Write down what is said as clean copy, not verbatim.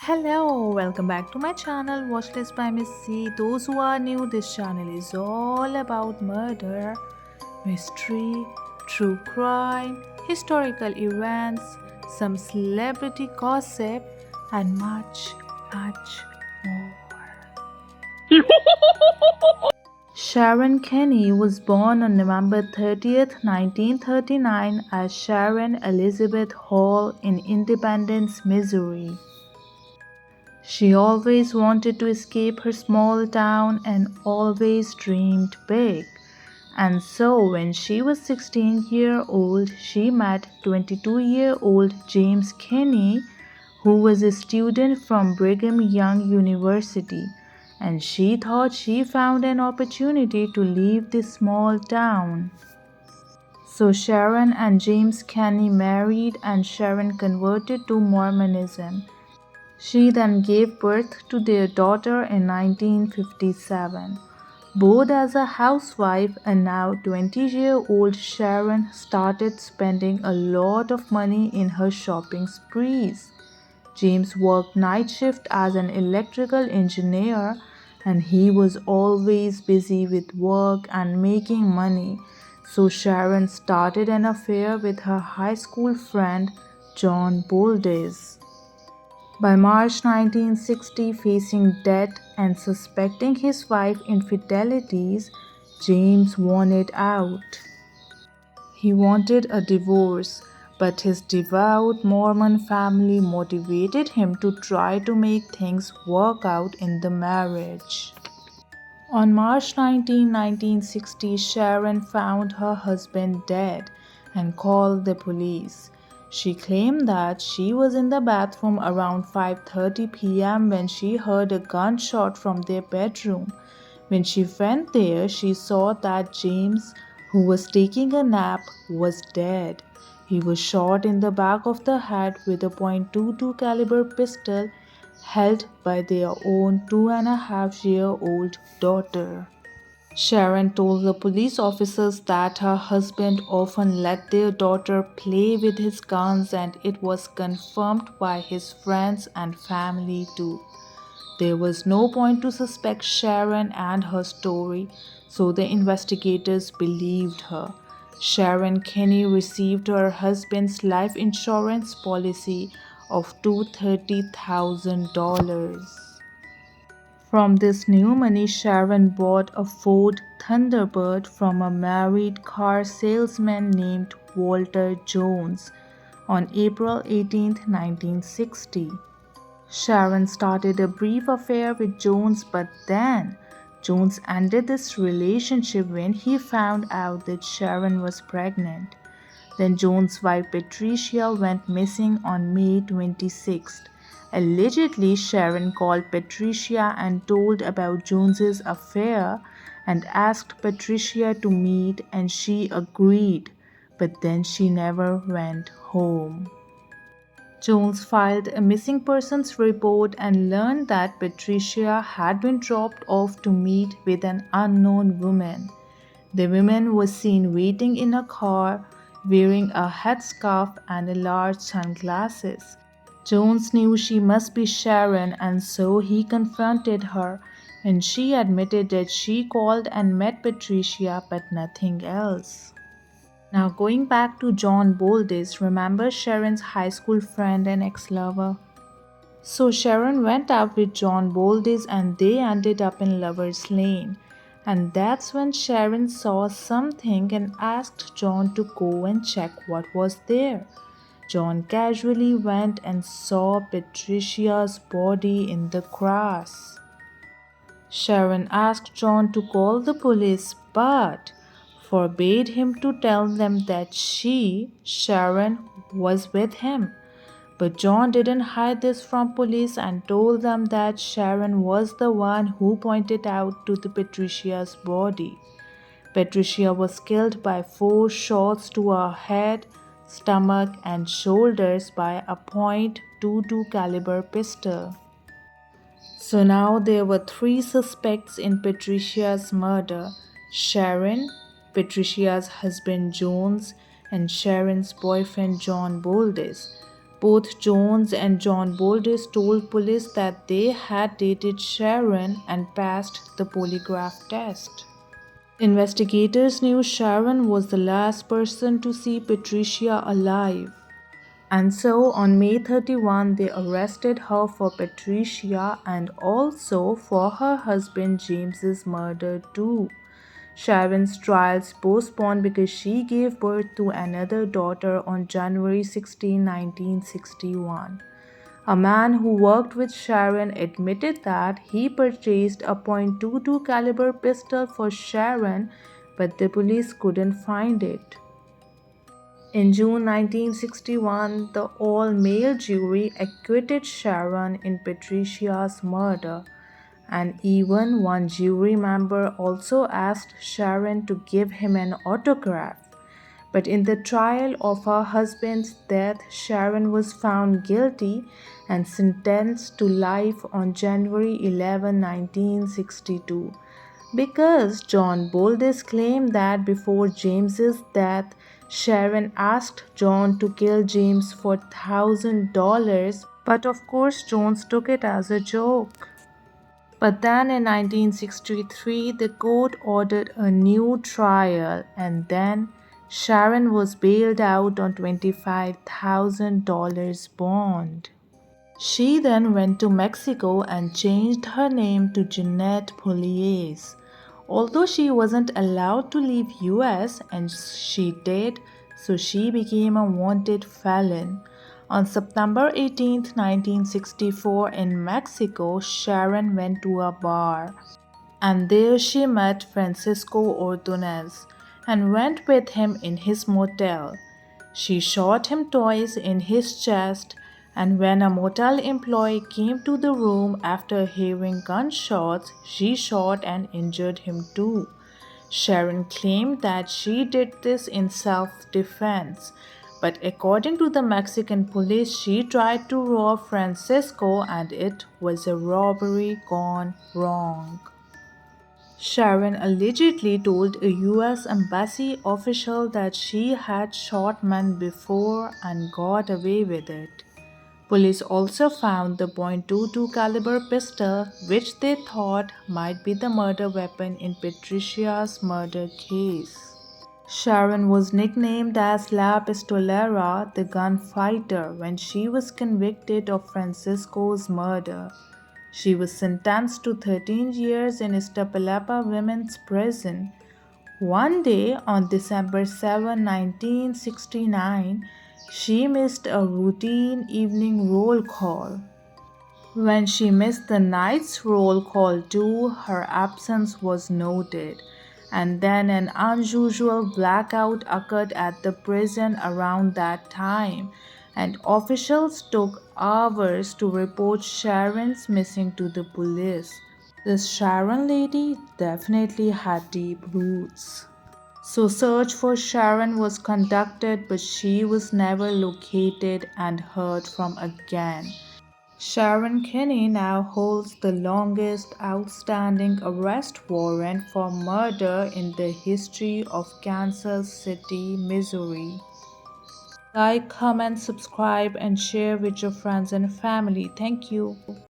Hello, welcome back to my channel Watchlist by Miss C. Those who are new, this channel is all about murder, mystery, true crime, historical events, some celebrity gossip, and much, much more. Sharon Kinne was born on November 30th, 1939 as Sharon Elizabeth Hall in Independence, Missouri. She always wanted to escape her small town and always dreamed big. And so when she was 16-year-old, she met 22-year-old James Kinne, who was a student from Brigham Young University, and she thought she found an opportunity to leave this small town. So Sharon and James Kinne married and Sharon converted to Mormonism. She then gave birth to their daughter in 1957. Both as a housewife and now 20-year-old Sharon started spending a lot of money in her shopping sprees. James worked night shift as an electrical engineer and he was always busy with work and making money. So Sharon started an affair with her high school friend John Boldes. By March 1960, facing debt and suspecting his wife's infidelities, James wanted out. He wanted a divorce, but his devout Mormon family motivated him to try to make things work out in the marriage. On March 19, 1960, Sharon found her husband dead and called the police. She claimed that she was in the bathroom around 5:30 p.m. when she heard a gunshot from their bedroom. When she went there, she saw that James, who was taking a nap, was dead. He was shot in the back of the head with a .22 caliber pistol held by their own 2.5-year-old daughter. Sharon told the police officers that her husband often let their daughter play with his guns, and it was confirmed by his friends and family too. There was no point to suspect Sharon and her story, so the investigators believed her. Sharon Kinne received her husband's life insurance policy of $230,000. From this new money, Sharon bought a Ford Thunderbird from a married car salesman named Walter Jones on April 18, 1960. Sharon started a brief affair with Jones, but then Jones ended this relationship when he found out that Sharon was pregnant. Then Jones' wife Patricia went missing on May 26th. Allegedly, Sharon called Patricia and told about Jones's affair and asked Patricia to meet, and she agreed, but then she never went home. Jones filed a missing persons report and learned that Patricia had been dropped off to meet with an unknown woman. The woman was seen waiting in a car, wearing a headscarf and large sunglasses. Jones knew she must be Sharon, and so he confronted her, and she admitted that she called and met Patricia, but nothing else. Now going back to John Boldes, remember Sharon's high school friend and ex-lover? So Sharon went out with John Boldes and they ended up in Lover's Lane. And that's when Sharon saw something and asked John to go and check what was there. John casually went and saw Patricia's body in the grass. Sharon asked John to call the police but forbade him to tell them that she, Sharon, was with him. But John didn't hide this from police and told them that Sharon was the one who pointed out to the Patricia's body. Patricia was killed by 4 shots to her head, stomach, and shoulders by a .22 caliber pistol. So now there were 3 suspects in Patricia's murder: Sharon, Patricia's husband Jones, and Sharon's boyfriend John Boldes. Both Jones and John Boldis told police that they had dated Sharon and passed the polygraph test. Investigators knew Sharon was the last person to see Patricia alive. And so on May 31, they arrested her for Patricia and also for her husband James's murder too. Sharon's trials postponed because she gave birth to another daughter on January 16, 1961. A man who worked with Sharon admitted that he purchased a .22 caliber pistol for Sharon, but the police couldn't find it. In June 1961, the all-male jury acquitted Sharon in Patricia's murder, and even one jury member also asked Sharon to give him an autograph. But in the trial of her husband's death, Sharon was found guilty and sentenced to life on January 11, 1962. Because John Boldis claimed that before James's death, Sharon asked John to kill James for $1,000, but of course Jones took it as a joke. But then in 1963, the court ordered a new trial, and then Sharon was bailed out on $25,000 bond. She then went to Mexico and changed her name to Jeanette Polies. Although she wasn't allowed to leave US and she did, so she became a wanted felon. On September 18, 1964 in Mexico, Sharon went to a bar and there she met Francisco Ordonez and went with him in his motel. She shot him twice in his chest, and when a motel employee came to the room after hearing gunshots, she shot and injured him too. Sharon claimed that she did this in self defense, but according to the Mexican police, she tried to rob Francisco and it was a robbery gone wrong. Sharon allegedly told a US embassy official that she had shot men before and got away with it. Police also found the .22 caliber pistol, which they thought might be the murder weapon in Patricia's murder case. Sharon was nicknamed as La Pistolera, the gunfighter, when she was convicted of Francisco's murder. She was sentenced to 13 years in Iztapalapa Women's Prison. One day, on December 7, 1969, she missed a routine evening roll call. When she missed the night's roll call too, her absence was noted, and then an unusual blackout occurred at the prison around that time, and officials took hours to report Sharon's missing to the police. This Sharon lady definitely had deep roots. So search for Sharon was conducted, but she was never located and heard from again. Sharon Kinne now holds the longest outstanding arrest warrant for murder in the history of Kansas City, Missouri. Like, comment, subscribe, and share with your friends and family. Thank you.